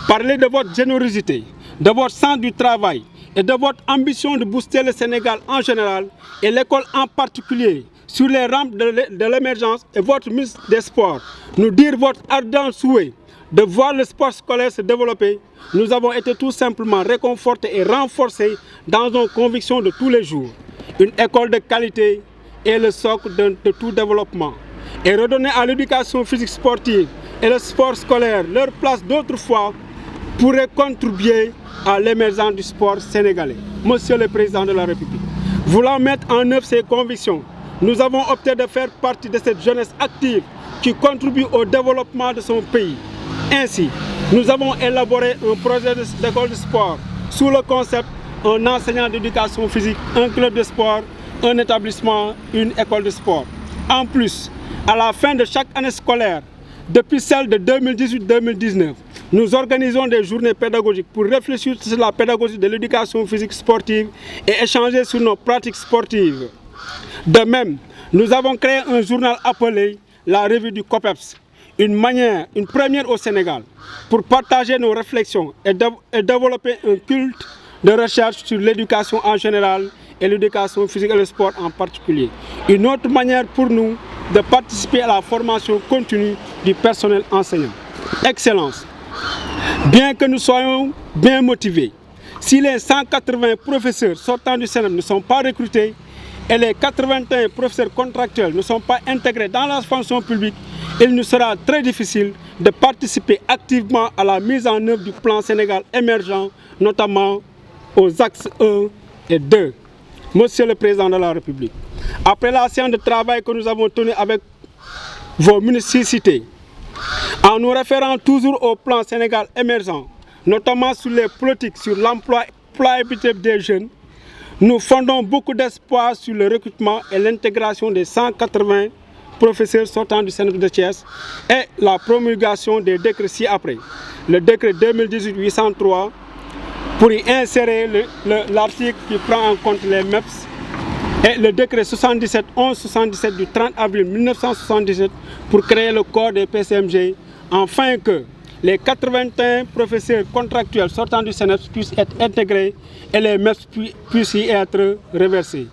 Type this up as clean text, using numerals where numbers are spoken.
Parler de votre générosité, de votre sens du travail et de votre ambition de booster le Sénégal en général et l'école en particulier sur les rampes de l'émergence et votre ministre des Sports, nous dire votre ardent souhait de voir le sport scolaire se développer, nous avons été tout simplement réconfortés et renforcés dans nos convictions de tous les jours. Une école de qualité est le socle de tout développement. Et redonner à l'éducation physique sportive et le sport scolaire leur place d'autrefois pourrait contribuer à l'émergence du sport sénégalais. Monsieur le Président de la République, voulant mettre en œuvre ces convictions, nous avons opté de faire partie de cette jeunesse active qui contribue au développement de son pays. Ainsi, nous avons élaboré un projet d'école de sport sous le concept un enseignant d'éducation physique, un club de sport, un établissement, une école de sport. En plus, à la fin de chaque année scolaire, depuis celle de 2018-2019, nous organisons des journées pédagogiques pour réfléchir sur la pédagogie de l'éducation physique sportive et échanger sur nos pratiques sportives. De même, nous avons créé un journal appelé la Revue du COPEPS, une première au Sénégal, pour partager nos réflexions et développer un culte de recherche sur l'éducation en général et l'éducation physique et le sport en particulier. Une autre manière pour nous de participer à la formation continue du personnel enseignant. Excellence, bien que nous soyons bien motivés, si les 180 professeurs sortant du CNEP ne sont pas recrutés et les 81 professeurs contractuels ne sont pas intégrés dans la fonction publique, il nous sera très difficile de participer activement à la mise en œuvre du plan Sénégal émergent, notamment aux axes 1 et 2. Monsieur le Président de la République, après la séance de travail que nous avons tenue avec vos ministres cités, en nous référant toujours au plan Sénégal émergent, notamment sur les politiques sur l'employabilité des jeunes, nous fondons beaucoup d'espoir sur le recrutement et l'intégration des 180 professeurs sortants du CNEP de Thiès et la promulgation des décrets ci-après. Le décret 2018-803 pour y insérer l'article qui prend en compte les MEPS et le décret 77-1177 du 30 avril 1977 pour créer le corps des PCMG, afin que les 81 professeurs contractuels sortant du CNEPS puissent être intégrés et les MEPS puissent y être reversés.